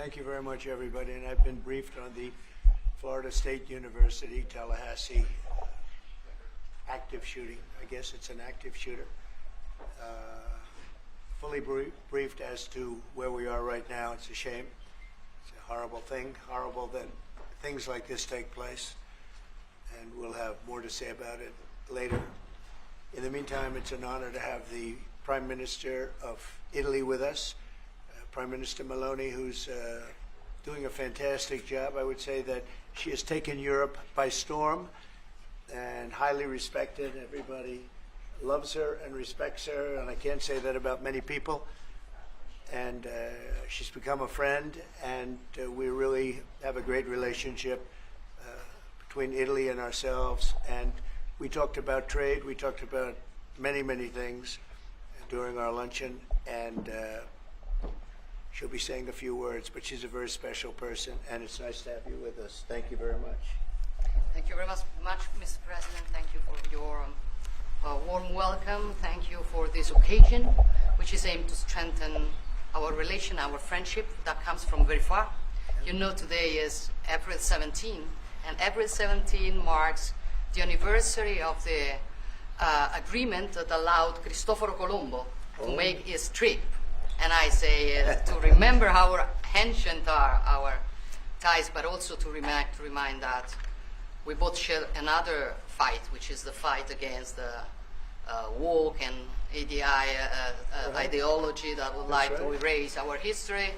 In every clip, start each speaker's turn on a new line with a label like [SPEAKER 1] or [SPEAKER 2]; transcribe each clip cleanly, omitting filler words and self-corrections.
[SPEAKER 1] Thank you very much, everybody. And I've been briefed on the Florida State University, Tallahassee active shooting. I guess it's an active shooter. Fully briefed as to where we are right now. It's a shame. It's a horrible thing. Horrible that things like this take place. And we'll have more to say about it later. In the meantime, it's an honor to have the Prime Minister of Italy with us, Prime Minister Meloni, who's doing a fantastic job. I would say that she has taken Europe by storm and highly respected. Everybody loves her and respects her, and I can't say that about many people. And she's become a friend, and we really have a great relationship between Italy and ourselves. And we talked about trade. We talked about many, many things during our luncheon, and she'll be saying a few words, but she's a very special person, and it's nice to have you with us. Thank you very much.
[SPEAKER 2] Thank you very much, Mr. President. Thank you for your warm welcome. Thank you for this occasion, which is aimed to strengthen our relation, our friendship that comes from very far. You know, today is April 17, and April 17 marks the anniversary of the agreement that allowed Cristoforo Colombo to make his trip. And I say to remember how ancient are our ties, but also to remind that we both share another fight, which is the fight against the woke and ideology that would like to erase our history.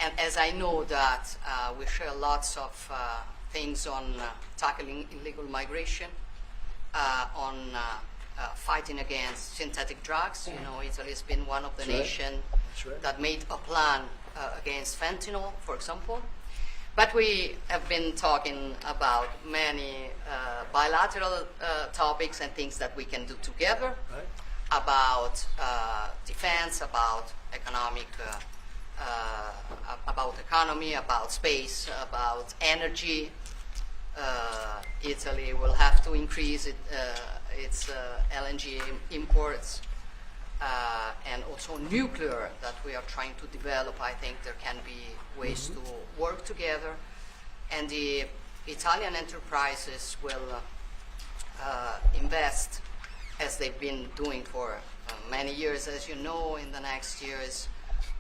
[SPEAKER 2] And as I know that we share lots of things on tackling illegal migration, on fighting against synthetic drugs. You know, Italy has been one of the nations that made a plan against fentanyl, for example. But we have been talking about many bilateral topics and things that we can do together, about defense, about economic, about space, about energy. Italy will have to increase its LNG imports, and also nuclear that we are trying to develop. I think there can be ways to work together, and the Italian enterprises will invest, as they've been doing for many years, as you know, in the next years,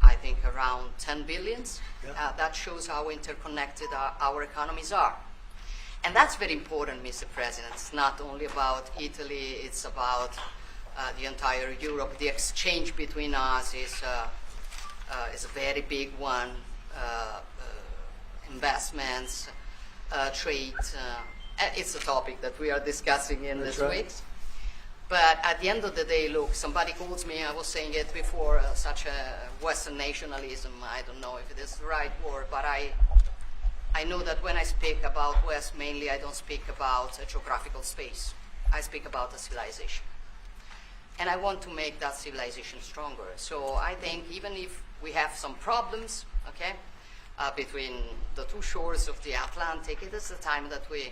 [SPEAKER 2] I think around 10 billion. That shows how interconnected our economies are. And that's very important, Mr. President. It's not only about Italy, it's about the entire Europe. The exchange between us is a very big one. Investments, trade. It's a topic that we are discussing in these weeks. But at the end of the day, look, somebody calls me, I was saying it before, such a Western nationalism. I don't know if it is the right word, but I know that when I speak about West, mainly I don't speak about a geographical space. I speak about a civilization. And I want to make that civilization stronger. So I think even if we have some problems, okay, between the two shores of the Atlantic, it is the time that we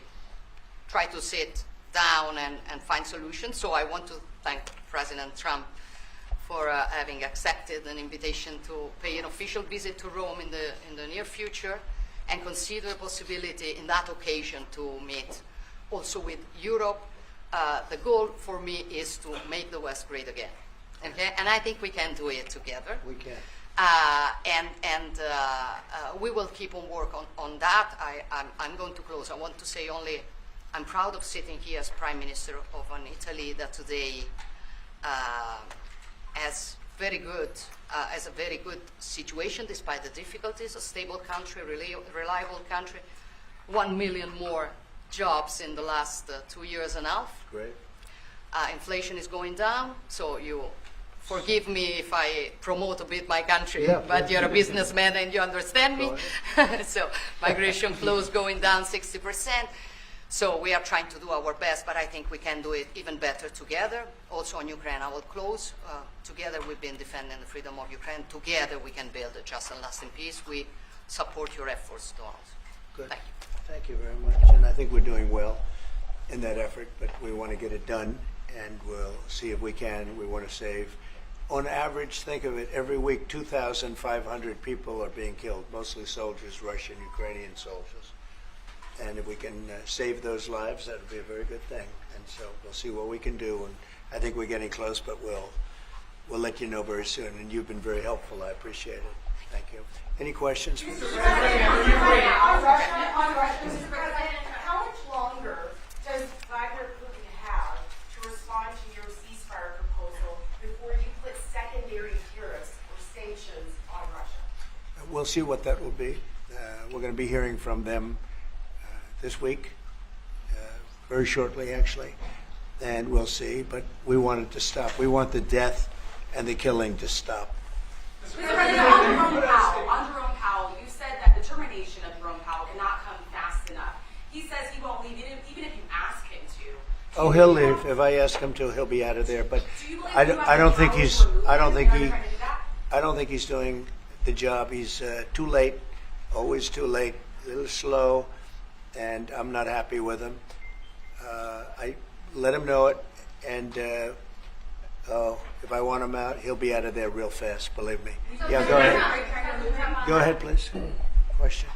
[SPEAKER 2] try to sit down and find solutions. So I want to thank President Trump for having accepted an invitation to pay an official visit to Rome in the near future, and consider a possibility in that occasion to meet also with Europe. The goal for me is to make the West great again. Okay? And I think we can do it together.
[SPEAKER 1] We can.
[SPEAKER 2] We will keep on work on that. I'm going to close. I want to say only, I'm proud of sitting here as Prime Minister of an Italy that today has a very good situation despite the difficulties, a stable country, reliable country, 1 million more jobs in the last 2 years and a half.
[SPEAKER 1] Great.
[SPEAKER 2] Inflation is going down, so you forgive me if I promote a bit my country, but you're a businessman and you understand me. So migration flows going down 60%. So we are trying to do our best, but I think we can do it even better together. Also on Ukraine, I will close. Together we've been defending the freedom of Ukraine. Together we can build a just and lasting peace. We support your efforts, Donald.
[SPEAKER 1] Good.
[SPEAKER 2] Thank you.
[SPEAKER 1] Thank you very much. And I think we're doing well in that effort, but we want to get it done, and we'll see if we can. We want to save On average, think of it, every week 2,500 people are being killed, mostly soldiers, Russian, Ukrainian soldiers. And if we can save those lives, that would be a very good thing. And so we'll see what we can do. And I think we're getting close, but we'll let you know very soon. And you've been very helpful. I appreciate it. Thank you. Any questions?
[SPEAKER 3] Mr. President, how much longer does Vladimir Putin have to respond to your ceasefire proposal before you put secondary tariffs or sanctions on Russia?
[SPEAKER 1] We'll see what that will be. We're going to be hearing from them this week, very shortly actually, and we'll see. But we want it to stop. We want the death and the killing to stop.
[SPEAKER 3] Mr. President, on Jerome Powell, you said that the termination of Jerome Powell cannot come fast enough. He says he won't leave, even if you ask him to.
[SPEAKER 1] Oh, he'll leave. If I ask him to, he'll be out of there. But I don't think he's doing the job. He's too late, always too late, a little slow, and I'm not happy with him. I let him know it, and if I want him out, he'll be out of there real fast, believe me. Yeah, go ahead. Go ahead, please. Question?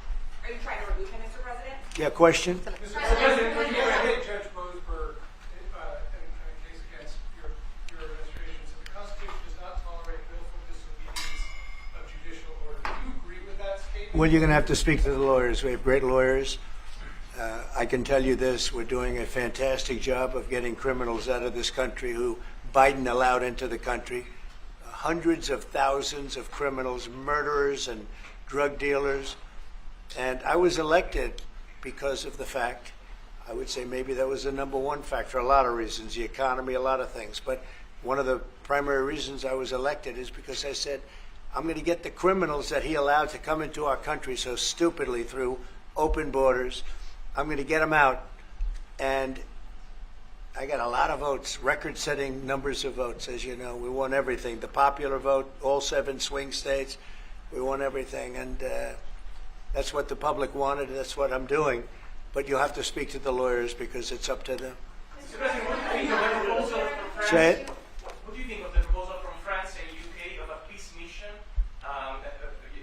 [SPEAKER 3] Are you trying to remove him, Mr. President?
[SPEAKER 1] Yeah, question?
[SPEAKER 4] Mr. President, when you had Judge Boasberg in a case against your administration, so the Constitution does not tolerate willful disobedience of judicial order. Do you agree with that statement?
[SPEAKER 1] Well, you're going to have to speak to the lawyers. We have great lawyers. I can tell you this, we're doing a fantastic job of getting criminals out of this country who Biden allowed into the country. Hundreds of thousands of criminals, murderers and drug dealers. And I was elected because of the fact, I would say maybe that was the number one factor, a lot of reasons, the economy, a lot of things. But one of the primary reasons I was elected is because I said, I'm going to get the criminals that he allowed to come into our country so stupidly through open borders. I'm going to get them out. And I got a lot of votes, record-setting numbers of votes, as you know. We won everything. The popular vote, all 7 swing states, we won everything. And that's what the public wanted. That's what I'm doing. But you'll have to speak to the lawyers because it's up to them.
[SPEAKER 4] Mr. President, what do you think of the proposal from France?
[SPEAKER 1] Say it.
[SPEAKER 4] What do you think of the proposal from France and UK of a peace mission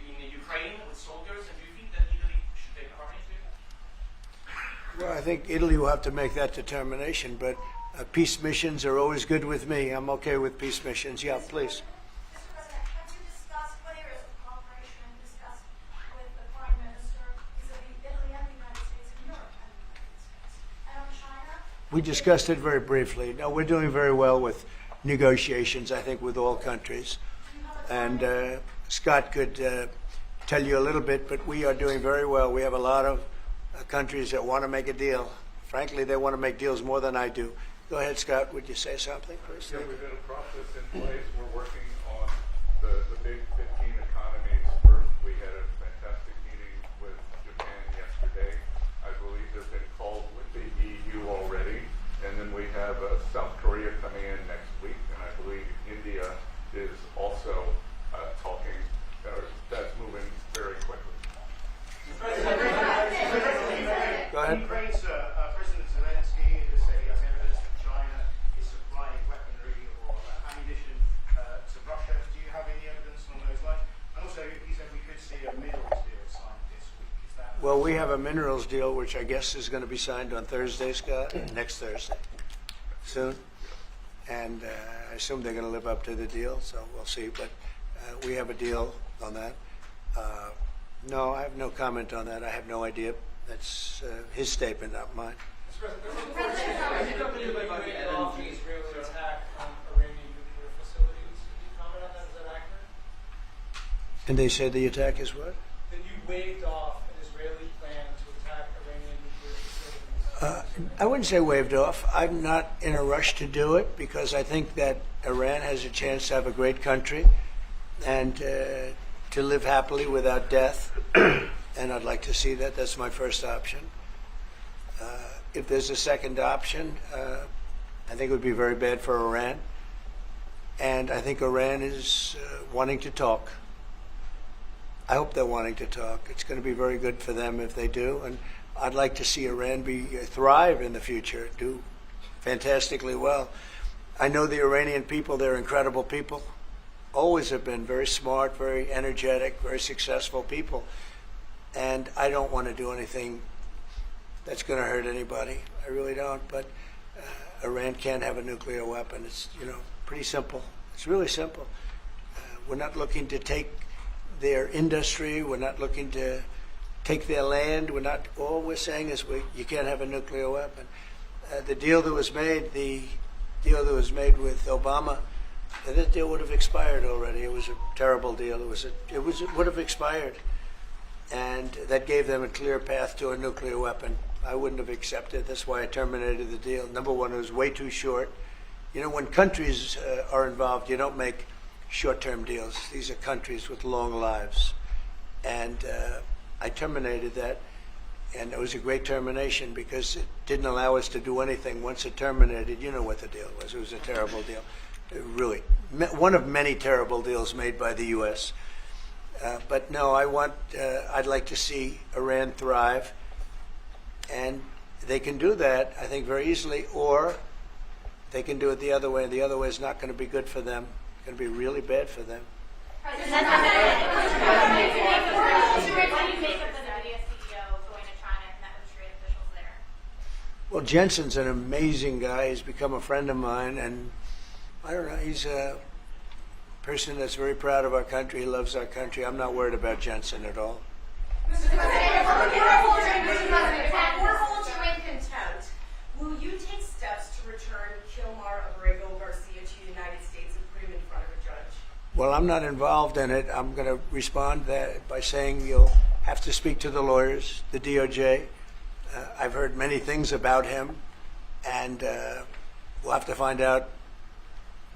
[SPEAKER 4] in Ukraine with soldiers? And do you think that Italy should take part into it?
[SPEAKER 1] Well, I think Italy will have to make that determination, but peace missions are always good with me. I'm okay with peace missions. Yeah, please.
[SPEAKER 5] Mr. President, have you discussed what areas of cooperation and discussed with the Prime Minister vis-a-vis Italy and the United States and Europe and the United States? And on China?
[SPEAKER 1] We discussed it very briefly. No, we're doing very well with negotiations, I think, with all countries. And Scott could tell you a little bit, but we are doing very well. We have a lot of countries that want to make a deal. Frankly, they want to make deals more than I do. Go ahead, Scott. Would you say something first?
[SPEAKER 6] Yeah, we've got a process in place. We're working on the big 15 economies first. We had a fantastic meeting with Japan yesterday. I believe they've been called with the EU already. And then we have South Korea coming in next week. And I believe India is also talking. That's moving very quickly.
[SPEAKER 1] Go ahead.
[SPEAKER 7] Ukraine's President Zelensky has evidence that China is supplying weaponry or ammunition to Russia. Do you have any evidence along those lines? And also, he said we could see a minerals deal signed this week. Is that?
[SPEAKER 1] Well, we have a minerals deal, which I guess is going to be signed on Thursday, Scott, next Thursday, soon. And I assume they're going to live up to the deal, so we'll see. But we have a deal on that. No, I have no comment on that. I have no idea. That's his statement, not mine.
[SPEAKER 4] Mr. President, have you come to about the Israeli attack on Iranian nuclear facilities? Can you comment on that? Is that accurate?
[SPEAKER 1] And they said the attack is what?
[SPEAKER 4] That you waved off an Israeli plan to attack Iranian nuclear facilities.
[SPEAKER 1] I wouldn't say waved off. I'm not in a rush to do it because I think that Iran has a chance to have a great country and to live happily without death. And I'd like to see that. That's my first option. If there's a second option, I think it would be very bad for Iran. And I think Iran is wanting to talk. I hope they're wanting to talk. It's going to be very good for them if they do. And I'd like to see Iran thrive in the future, do fantastically well. I know the Iranian people, they're incredible people. always have been very smart, very energetic, very successful people. And I don't want to do anything that's going to hurt anybody. I really don't. But Iran can't have a nuclear weapon. It's, pretty simple. It's really simple. We're not looking to take their industry. We're not looking to take their land. All we're saying is you can't have a nuclear weapon. The deal that was made with Obama, that deal would have expired already. It was a terrible deal. It would have expired, and that gave them a clear path to a nuclear weapon. I wouldn't have accepted. That's why I terminated the deal. Number one, it was way too short. When countries are involved, you don't make short-term deals. These are countries with long lives, and I terminated that. And it was a great termination because it didn't allow us to do anything. Once it terminated, you know what the deal was. It was a terrible deal. Really, one of many terrible deals made by the U.S. But no, I'd like to see Iran thrive. And they can do that, I think, very easily, or they can do it the other way. And the other way is not going to be good for them. It's going to be really bad for them.
[SPEAKER 5] What do you make of the Nvidia CEO going to China and met with trade officials there?
[SPEAKER 1] Well, Jensen's an amazing guy. He's become a friend of mine, and I don't know, he's a person that's very proud of our country. He loves our country. I'm not worried about Jensen at all.
[SPEAKER 3] Mr. President, if we're holding you in contempt, will you take steps to return Kilmar Abrego Garcia to the United States and put him in front of a judge?
[SPEAKER 1] Well, I'm not involved in it. I'm going to respond by saying you'll have to speak to the lawyers, the DOJ. I've heard many things about him, and we'll have to find out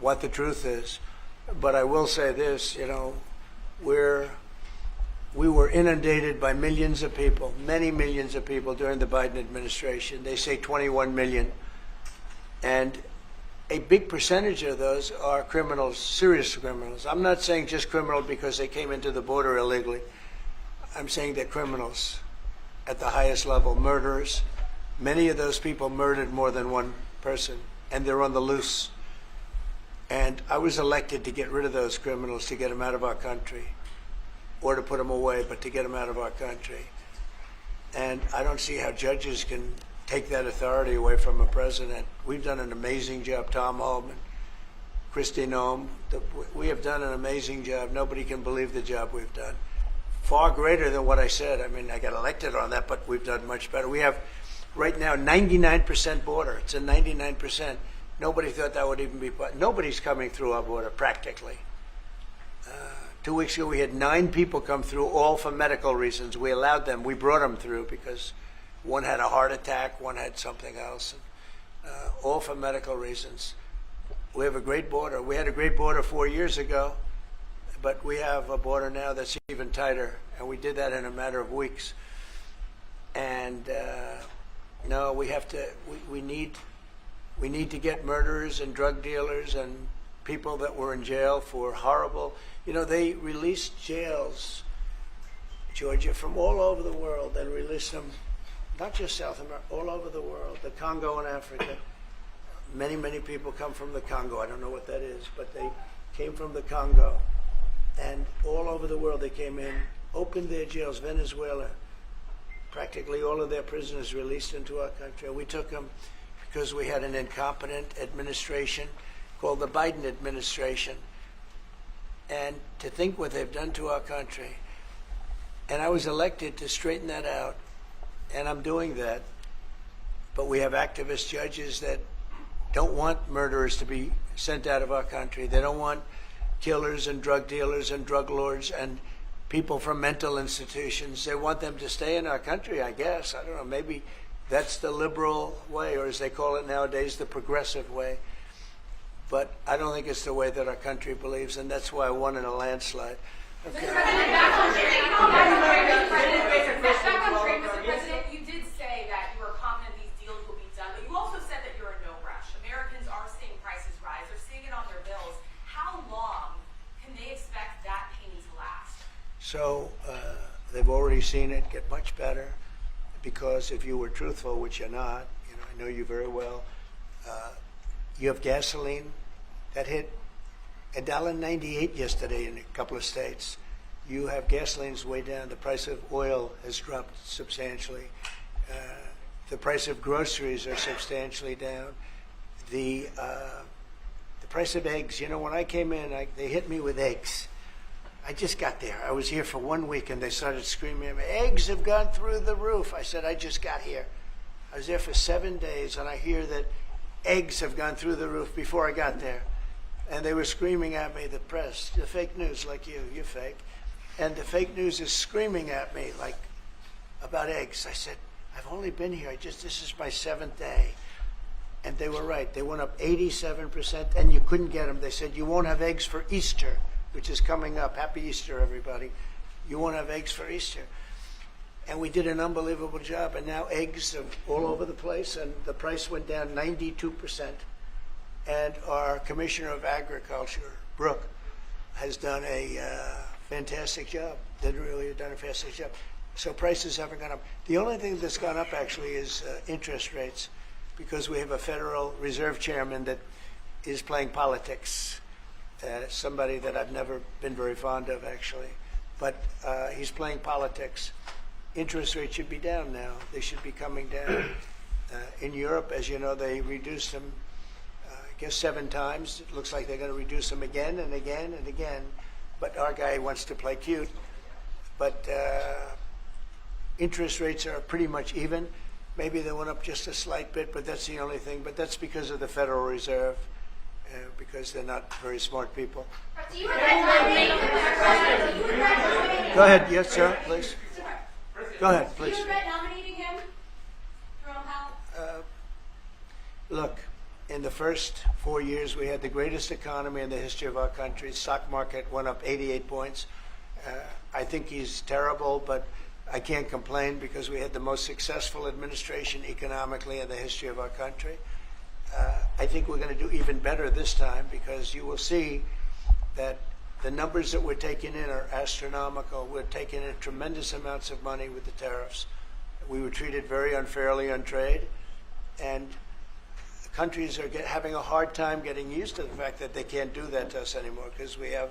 [SPEAKER 1] what the truth is. But I will say this, we were inundated by millions of people, many millions of people during the Biden administration. They say 21 million. And a big percentage of those are criminals, serious criminals. I'm not saying just criminal because they came into the border illegally. I'm saying they're criminals at the highest level, murderers. Many of those people murdered more than one person, and they're on the loose. And I was elected to get rid of those criminals, to get them out of our country, or to put them away, but to get them out of our country. And I don't see how judges can take that authority away from a president. We've done an amazing job, Tom Homan, Kristi Noem. We have done an amazing job. Nobody can believe the job we've done. Far greater than what I said. I mean, I got elected on that, but we've done much better. We have right now 99% border. It's a 99%. Nobody thought that would even be, nobody's coming through our border practically. 2 weeks ago, we had 9 people come through, all for medical reasons. We allowed them. We brought them through because one had a heart attack, one had something else, all for medical reasons. We have a great border. We had a great border 4 years ago, but we have a border now that's even tighter, and we did that in a matter of weeks. And no, we have to. We need to get murderers and drug dealers and people that were in jail for horrible. They released jails, Georgia, from all over the world. They released them, not just South America, all over the world, the Congo and Africa. Many, many people come from the Congo. I don't know what that is, but they came from the Congo. And all over the world they came in, opened their jails. Venezuela, practically all of their prisoners released into our country. We took them because we had an incompetent administration called the Biden administration. And to think what they've done to our country. And I was elected to straighten that out, and I'm doing that. But we have activist judges that don't want murderers to be sent out of our country. They don't want killers and drug dealers and drug lords and people from mental institutions. They want them to stay in our country, I guess. I don't know, maybe that's the liberal way, or as they call it nowadays, the progressive way. But I don't think it's the way that our country believes, and that's why I won in a landslide. Okay.
[SPEAKER 3] Mr. President, you did say that you were confident these deals will be done, but you also said that you're in no rush. Americans are seeing prices rise. They're seeing it on their bills. How long can they expect that pain to last?
[SPEAKER 1] So they've already seen it get much better, because if you were truthful, which you're not, I know you very well, you have gasoline that hit $1.98 yesterday in a couple of states. You have gasoline's way down. The price of oil has dropped substantially. The price of groceries are substantially down. The price of eggs. You know, when I came in, they hit me with eggs. I just got there. I was here for 1 week, and they started screaming at me, eggs have gone through the roof. I said, I just got here. I was there for 7 days, and I hear that eggs have gone through the roof before I got there. And they were screaming at me, the press, the fake news, like you're fake. And the fake news is screaming at me, like, about eggs. I said, I've only been here, this is my 7th day. And they were right. They went up 87%, and you couldn't get them. They said, you won't have eggs for Easter, which is coming up. Happy Easter, everybody. You won't have eggs for Easter. And we did an unbelievable job, and now eggs are all over the place, and the price went down 92%. And our Commissioner of Agriculture, Brooke, has done a fantastic job. Done a fantastic job. So prices haven't gone up. The only thing that's gone up, actually, is interest rates, because we have a Federal Reserve Chairman that is playing politics. Somebody that I've never been very fond of, actually. But he's playing politics. Interest rates should be down now. They should be coming down. In Europe, as you know, they reduced them, I guess 7 times. It looks like they're going to reduce them again and again and again. But our guy wants to play cute. But interest rates are pretty much even. Maybe they went up just a slight bit, but that's the only thing. But that's because of the Federal Reserve, because they're not very smart people.
[SPEAKER 5] Do you regret nominating him?
[SPEAKER 1] Go ahead. Yes, sir, please. Go ahead,
[SPEAKER 5] Do
[SPEAKER 1] please.
[SPEAKER 5] you regret nominating him, Jerome Powell?
[SPEAKER 1] Look, in the first 4 years, we had the greatest economy in the history of our country. Stock market went up 88 points. I think he's terrible, but I can't complain because we had the most successful administration economically in the history of our country. I think we're going to do even better this time because you will see that the numbers that we're taking in are astronomical. We're taking in tremendous amounts of money with the tariffs. We were treated very unfairly on trade, and countries are having a hard time getting used to the fact that they can't do that to us anymore because we have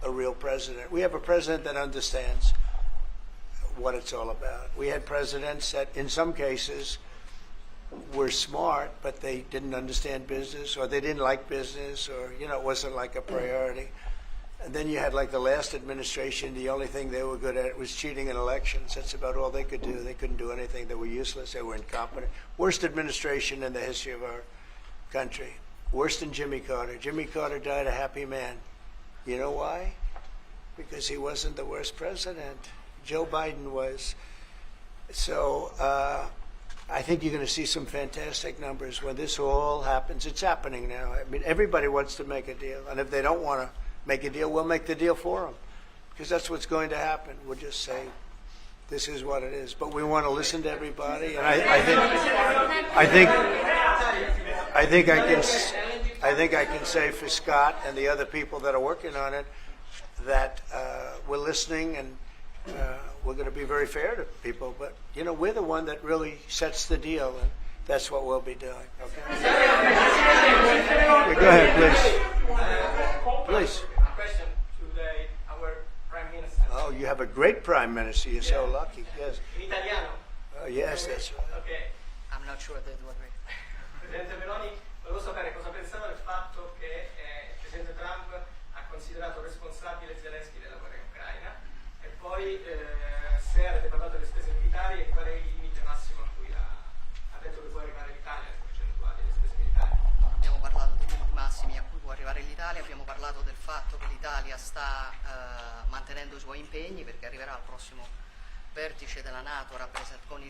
[SPEAKER 1] a real president. We have a president that understands what it's all about. We had presidents that, in some cases, were smart, but they didn't understand business, or they didn't like business, or, you know, it wasn't like a priority. And then you had, like, the last administration, the only thing they were good at was cheating in elections. That's about all they could do. They couldn't do anything. They were useless. They were incompetent. Worst administration in the history of our country. Worse than Jimmy Carter. Jimmy Carter died a happy man. You know why? Because he wasn't the worst president. Joe Biden was. So I think you're going to see some fantastic numbers when this all happens. It's happening now. I mean, everybody wants to make a deal. And if they don't want to make a deal, we'll make the deal for them. Because that's what's going to happen. We'll just say, this is what it is. But we want to listen to everybody. And I think I can say for Scott and the other people that are working on it that we're listening and we're going to be very fair to people. But, you know, we're the one that really sets the deal, and that's what we'll be doing. Okay? Yeah, go ahead, please. Please.
[SPEAKER 8] A question to our Prime Minister.
[SPEAKER 1] Oh, you have a great Prime Minister. You're so lucky. Yes.
[SPEAKER 8] In italiano.
[SPEAKER 1] Oh, yes, that's right.
[SPEAKER 8] Ok.
[SPEAKER 2] I'm not sure that would be.
[SPEAKER 8] Presidente Meloni, volevo sapere cosa pensava del fatto che il Presidente Trump ha considerato responsabile Zelensky della guerra in Ucraina e poi se avete parlato delle spese militari e qual è il limite massimo a cui ha detto che può arrivare l'Italia, le percentuali delle spese militari.
[SPEAKER 2] Non abbiamo parlato dei limiti massimi a cui può arrivare l'Italia, abbiamo parlato del fatto che l'Italia sta mantenendo i suoi impegni perché arriverà al prossimo vertice della NATO con il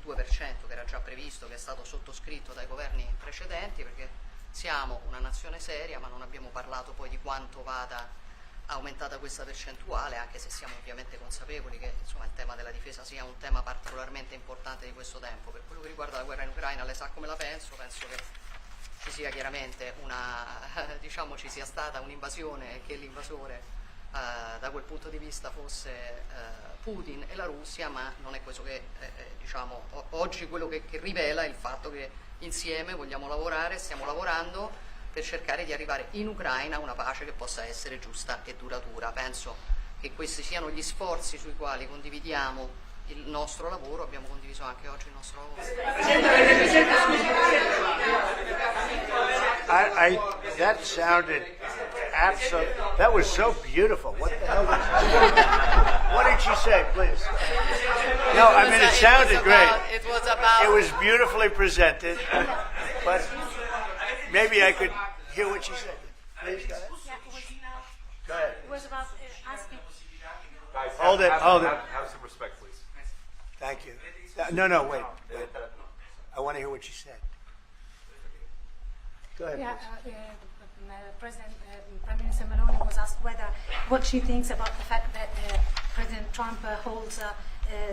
[SPEAKER 2] 2% che era già previsto, che è stato sottoscritto dai governi precedenti, perché siamo una nazione seria, ma non abbiamo parlato poi di quanto vada aumentata questa percentuale, anche se siamo ovviamente consapevoli che insomma, il tema della difesa sia un tema particolarmente importante di questo tempo. Per quello che riguarda la guerra in Ucraina, lei sa come la penso che ci sia chiaramente diciamo ci sia stata un'invasione e che l'invasore da quel punto di vista fosse Putin e la Russia, ma non è questo che diciamo oggi quello che rivela il fatto che insieme vogliamo lavorare, stiamo lavorando per cercare di arrivare in Ucraina a una pace che possa essere giusta e duratura. Penso che questi siano gli sforzi sui quali condividiamo il nostro lavoro, abbiamo condiviso anche oggi il nostro lavoro.
[SPEAKER 1] That sounded absolutely. That was so beautiful. What the hell? What did she say, please? No, I mean it sounded great.
[SPEAKER 2] It was about.
[SPEAKER 1] It was beautifully presented, but maybe I could hear what she said. Please go ahead.
[SPEAKER 5] Yeah,
[SPEAKER 1] Go ahead.
[SPEAKER 5] it was about asking.
[SPEAKER 6] Guys,
[SPEAKER 1] Hold it, hold it.
[SPEAKER 6] Have some respect, please.
[SPEAKER 1] Thank you. No, wait. I want to hear what she said. Go ahead.
[SPEAKER 5] Yeah,
[SPEAKER 1] please.
[SPEAKER 5] Prime Minister Meloni was asked what she thinks about the fact that President Trump holds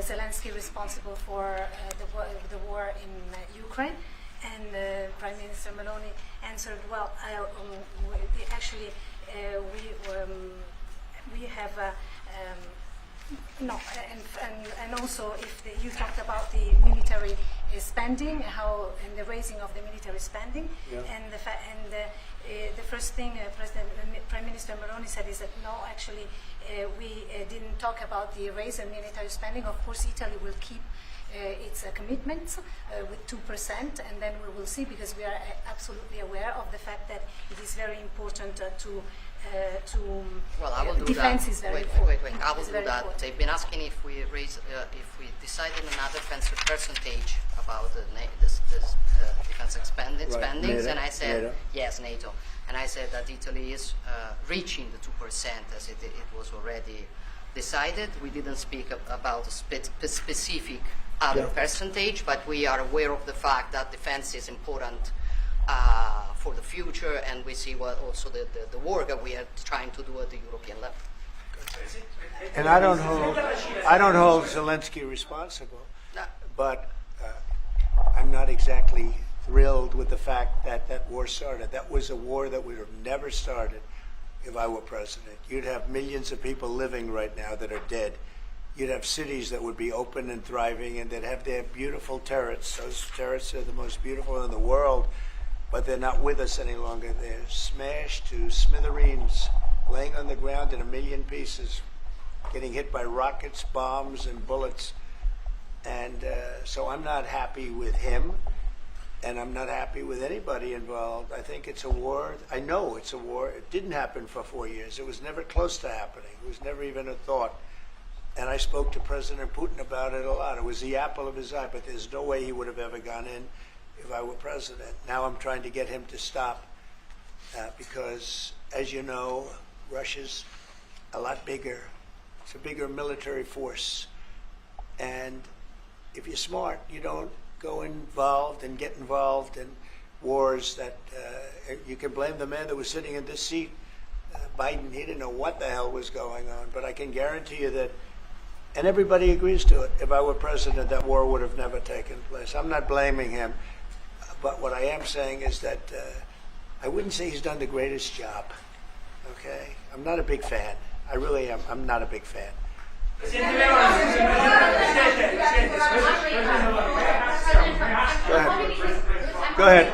[SPEAKER 5] Zelensky responsible for the war in Ukraine, and Prime Minister Meloni answered, "Well, we have." No, and also if you talked about the military spending, and the raising of the military spending, and the first thing Prime Minister Meloni said is that no, actually we didn't talk about the raise in military spending. Of course, Italy will keep its commitments with 2%, and then we will see, because we are absolutely aware of the fact that it is very important
[SPEAKER 2] Well, I will do
[SPEAKER 5] defense
[SPEAKER 2] that.
[SPEAKER 5] is very
[SPEAKER 2] Wait.
[SPEAKER 5] important.
[SPEAKER 2] I will
[SPEAKER 5] It's
[SPEAKER 2] do
[SPEAKER 5] very
[SPEAKER 2] that.
[SPEAKER 5] important.
[SPEAKER 2] They've been asking if we decide on another percentage about the defense spendings,
[SPEAKER 1] NATO,
[SPEAKER 2] and I said
[SPEAKER 1] NATO.
[SPEAKER 2] yes, NATO, and I said that Italy is reaching the 2% as it was already decided. We didn't speak about a specific other percentage, but we are aware of the fact that defense is important for the future, and we see what also the work that we are trying to do at the European level.
[SPEAKER 1] And I don't hold Zelensky responsible,
[SPEAKER 2] No.
[SPEAKER 1] but I'm not exactly thrilled with the fact that that war started. That was a war that would have never started if I were president. You'd have millions of people living right now that are dead. You'd have cities that would be open and thriving, and they'd have their beautiful turrets. Those turrets are the most beautiful in the world, but they're not with us any longer. They're smashed to smithereens, laying on the ground in a million pieces, getting hit by rockets, bombs, and bullets. And so I'm not happy with him, and I'm not happy with anybody involved. I think it's a war. I know it's a war. It didn't happen for 4 years. It was never close to happening. It was never even a thought. And I spoke to President Putin about it a lot. It was the apple of his eye, but there's no way he would have ever gone in if I were president. Now I'm trying to get him to stop because, as you know, Russia's a lot bigger. It's a bigger military force. And if you're smart, you don't go involved and get involved in wars that you can blame the man that was sitting in this seat. Biden, he didn't know what the hell was going on, but I can guarantee you that, and everybody agrees to it, if I were president, that war would have never taken place. I'm not blaming him, but what I am saying is that I wouldn't say he's done the greatest job, okay? I'm not a big fan. I really am. I'm not a big fan. Go ahead.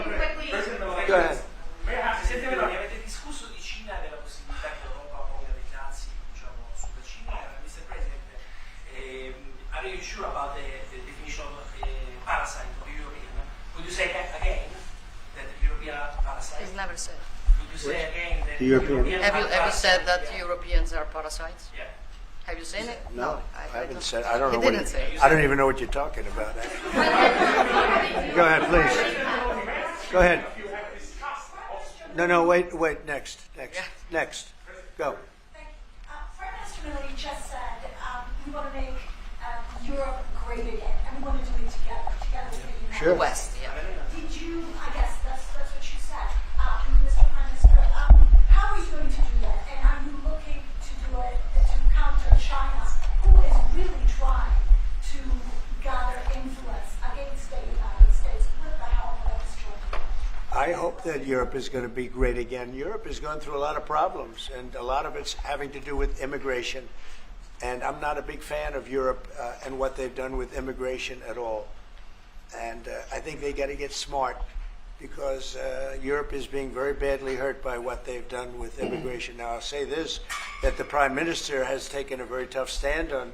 [SPEAKER 9] Presidente Meloni, avete discusso di Cina e della possibilità che l'Europa poi rilassi, diciamo, sulla Cina. Mr. President, are you sure about the definition of parasite of European? Would you say again that European are parasites?
[SPEAKER 2] It's never said.
[SPEAKER 9] Would you say again that
[SPEAKER 1] The European-
[SPEAKER 2] Have you said that
[SPEAKER 9] Yeah.
[SPEAKER 2] Europeans are parasites?
[SPEAKER 9] Yeah.
[SPEAKER 2] Have you seen it?
[SPEAKER 1] No, I haven't
[SPEAKER 2] don't-
[SPEAKER 1] said. I don't know
[SPEAKER 2] He
[SPEAKER 1] what.
[SPEAKER 2] didn't say it.
[SPEAKER 1] I don't even know what you're talking about. Go ahead, please. Go ahead. No, wait. Next. Go.
[SPEAKER 5] Thank you. Prime Minister Meloni just said we want to make Europe great again, and we want to do it together with the United
[SPEAKER 1] Sure.
[SPEAKER 2] The West, yeah.
[SPEAKER 5] Did you? I guess that's what you said, Mr. Prime Minister. How are you going to do that? And are you looking to do it to counter China, who is really trying to gather influence against the United States with the help of this joint?
[SPEAKER 1] I hope that Europe is going to be great again. Europe is going through a lot of problems, and a lot of it's having to do with immigration. And I'm not a big fan of Europe and what they've done with immigration at all. And I think they got to get smart because Europe is being very badly hurt by what they've done with immigration. Now, I'll say this, that the Prime Minister has taken a very tough stand on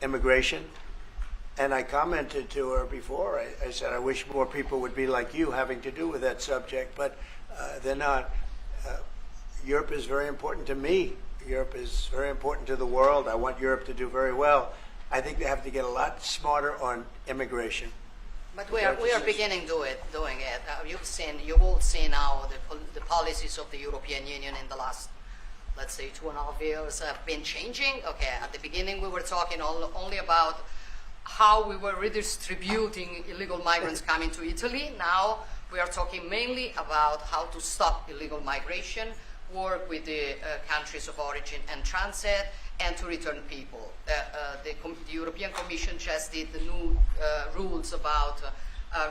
[SPEAKER 1] immigration. And I commented to her before. I said, I wish more people would be like you having to do with that subject, but they're not. Europe is very important to me. Europe is very important to the world. I want Europe to do very well. I think they have to get a lot smarter on immigration.
[SPEAKER 2] But we are beginning doing it. You've all seen how the policies of the European Union in the last, let's say, 2.5 years have been changing. Okay, at the beginning we were talking only about how we were redistributing illegal migrants coming to Italy. Now we are talking mainly about how to stop illegal migration, work with the countries of origin and transit, and to return people. The European Commission just did the new rules about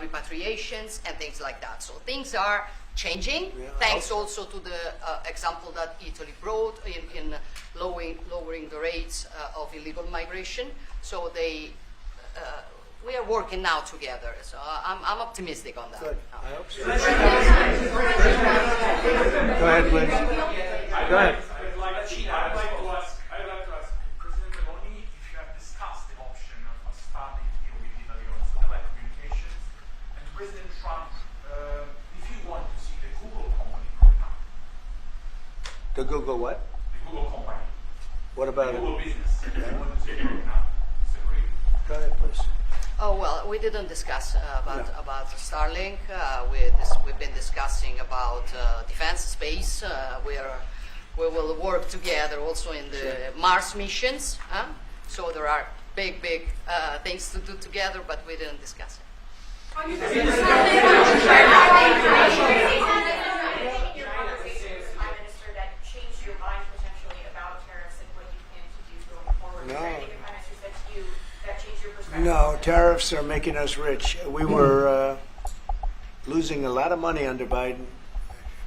[SPEAKER 2] repatriations and things like that. So things are changing, thanks also to the example that Italy brought in lowering the rates of illegal migration. So we are working now together. So I'm optimistic on that.
[SPEAKER 1] Good. I hope so. Go ahead, please. Go ahead.
[SPEAKER 10] I'd like to ask President Meloni if you have discussed the option of starting a deal with Italy on satellite communications, and President Trump, if you want to see the Google company growing up.
[SPEAKER 1] The Google what?
[SPEAKER 10] The Google company.
[SPEAKER 1] What about
[SPEAKER 10] the
[SPEAKER 1] it?
[SPEAKER 10] Google business. If you want to see it growing up. Separate.
[SPEAKER 1] Go ahead, please.
[SPEAKER 2] Oh, well, we didn't discuss about Starlink. We've been discussing about defense space. We will work together also in the Mars missions. So there are big things to do together, but we didn't discuss it.
[SPEAKER 3] Your conversation with the Prime Minister that changed your mind potentially about tariffs and what you plan to do going forward. Is there anything the Prime Minister said to you that changed your perspective?
[SPEAKER 1] No, tariffs are making us rich. We were losing a lot of money under Biden,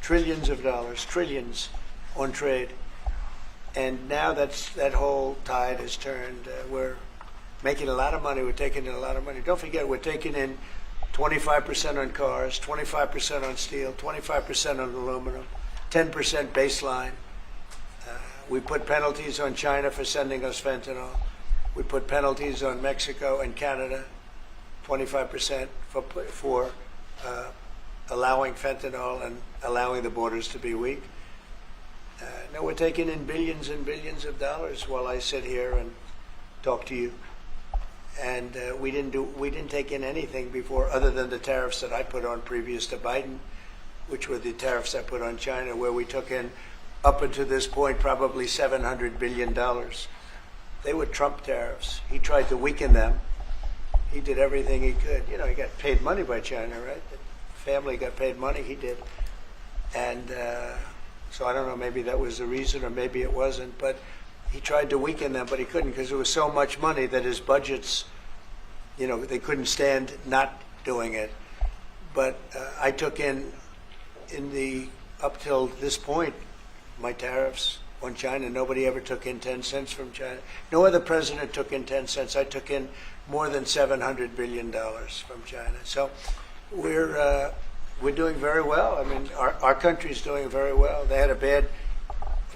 [SPEAKER 1] trillions of dollars, trillions on trade. And now that whole tide has turned. We're making a lot of money. We're taking in a lot of money. Don't forget, we're taking in 25% on cars, 25% on steel, 25% on aluminum, 10% baseline. We put penalties on China for sending us fentanyl. We put penalties on Mexico and Canada, 25% for allowing fentanyl and allowing the borders to be weak. Now we're taking in billions and billions of dollars while I sit here and talk to you. And we didn't take in anything before other than the tariffs that I put on previous to Biden, which were the tariffs I put on China, where we took in up until this point probably $700 billion. They were Trump tariffs. He tried to weaken them. He did everything he could. You know, he got paid money by China, right? The family got paid money. He did. And so I don't know, maybe that was the reason or maybe it wasn't. But he tried to weaken them, but he couldn't because there was so much money that his budgets, you know, they couldn't stand not doing it. But I took in the, up till this point, my tariffs on China. Nobody ever took in 10 cents from China. No other president took in 10 cents. I took in more than $700 billion from China. So we're doing very well. I mean, our country's doing very well. They had a bad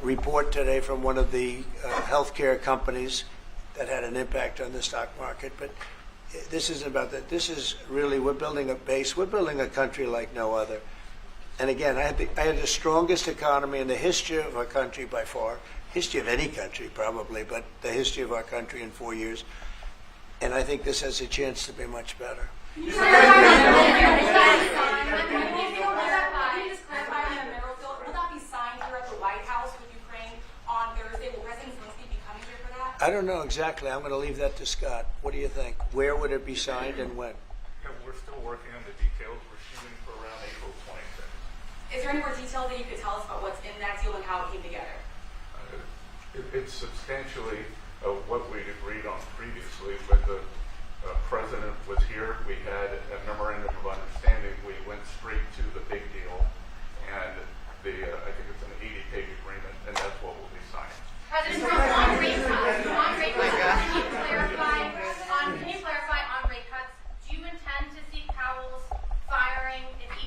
[SPEAKER 1] report today from one of the healthcare companies that had an impact on the stock market. But this isn't about that. This is really, we're building a base. We're building a country like no other. And again, I had the strongest economy in the history of our country by far, history of any country probably, but the history of our country in 4 years. And I think this has a chance to be much better.
[SPEAKER 3] Can you just clarify on the mineral field? Will that be signed here at the White House with Ukraine on Thursday? Will President Zelensky be coming here for that?
[SPEAKER 1] I don't know exactly. I'm going to leave that to Scott. What do you think? Where would it be signed and when?
[SPEAKER 6] Yeah, we're still working on the details. We're shooting for around April 26th.
[SPEAKER 3] Is there any more detail that you could tell us about what's in that deal and how it came together?
[SPEAKER 6] It's substantially what we'd agreed on previously, but the president was here. We had a memorandum of understanding. We went straight to the big deal, and I think it's an 80-page agreement, and that's what will be signed.
[SPEAKER 11] President Trump, on rate cuts, can you clarify on rate cuts? Do you intend to seek Powell's firing if he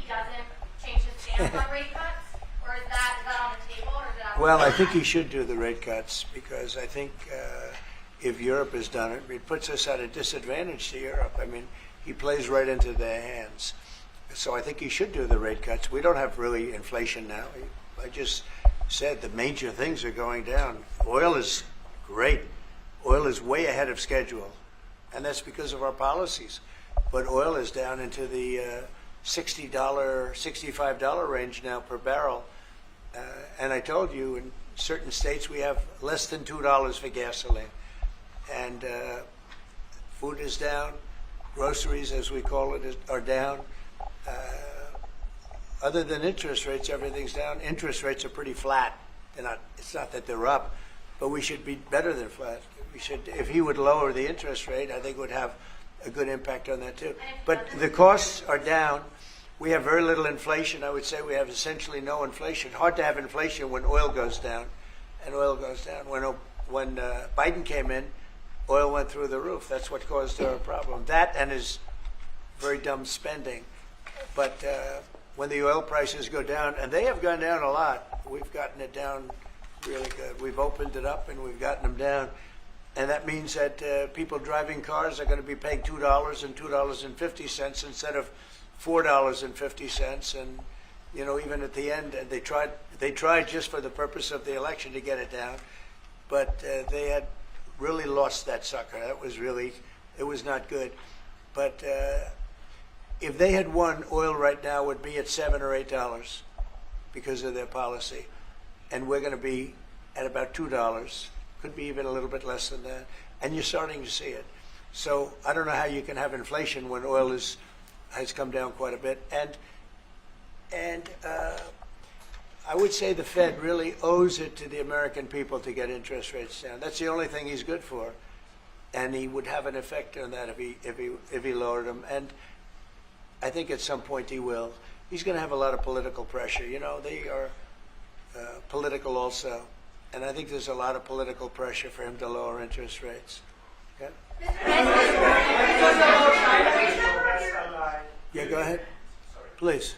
[SPEAKER 1] Well, I think he should do the rate cuts because I think if Europe has done it, it puts us at a disadvantage to Europe. I mean, he plays right into their hands. So I think he should do the rate cuts. We don't have really inflation now. I just said the major things are going down. Oil is great. Oil is way ahead of schedule, and that's because of our policies. But oil is down into the $60, $65 range now per barrel. And I told you, in certain states we have less than $2 for gasoline. And food is down. Groceries, as we call it, are down. Other than interest rates, everything's down. Interest rates are pretty flat. They're not. It's not that they're up, but we should be better than flat. We should. If he would lower the interest rate, I think it would have a good impact on that too. But the costs are down. We have very little inflation. I would say we have essentially no inflation. Hard to have inflation when oil goes down, and oil goes down. When Biden came in, oil went through the roof. That's what caused our problem. That and his very dumb spending. But when the oil prices go down, and they have gone down a lot, we've gotten it down really good. We've opened it up and we've gotten them down. And that means that people driving cars are going to be paying $2 and $2.50 instead of $4.50. And, you know, even at the end, they tried just for the purpose of the election to get it down. But they had really lost that sucker. That was really, it was not good. But if they had won, oil right now would be at $7 or $8 because of their policy. And we're going to be at about $2. Could be even a little bit less than that. And you're starting to see it. So I don't know how you can have inflation when oil has come down quite a bit. And I would say the Fed really owes it to the American people to get interest rates down. That's the only thing he's good for. And he would have an effect on that if he lowered them. And I think at some point he will. He's going to have a lot of political pressure. You know, they are political also. And I think there's a lot of political pressure for him to lower interest rates. Okay? Yeah, go ahead.
[SPEAKER 10] Sorry.
[SPEAKER 1] Please.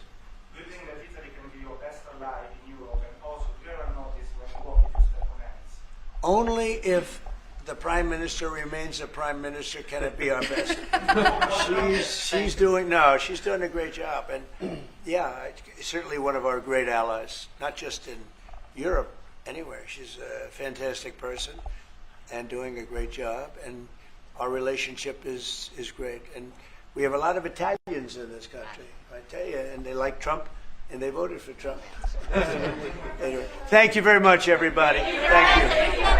[SPEAKER 10] Do you think that Italy can be your best ally in Europe? And also, do you ever notice when you walk into step on hands?
[SPEAKER 1] Only if the prime minister remains a prime minister can it be our best. she's doing a great job, and yeah, certainly one of our great allies, not just in Europe, anywhere. She's a fantastic person and doing a great job, and our relationship is great. And we have a lot of Italians in this country, I tell you, and they like Trump, and they voted for Trump. Anyway, thank you very much, everybody. Thank you.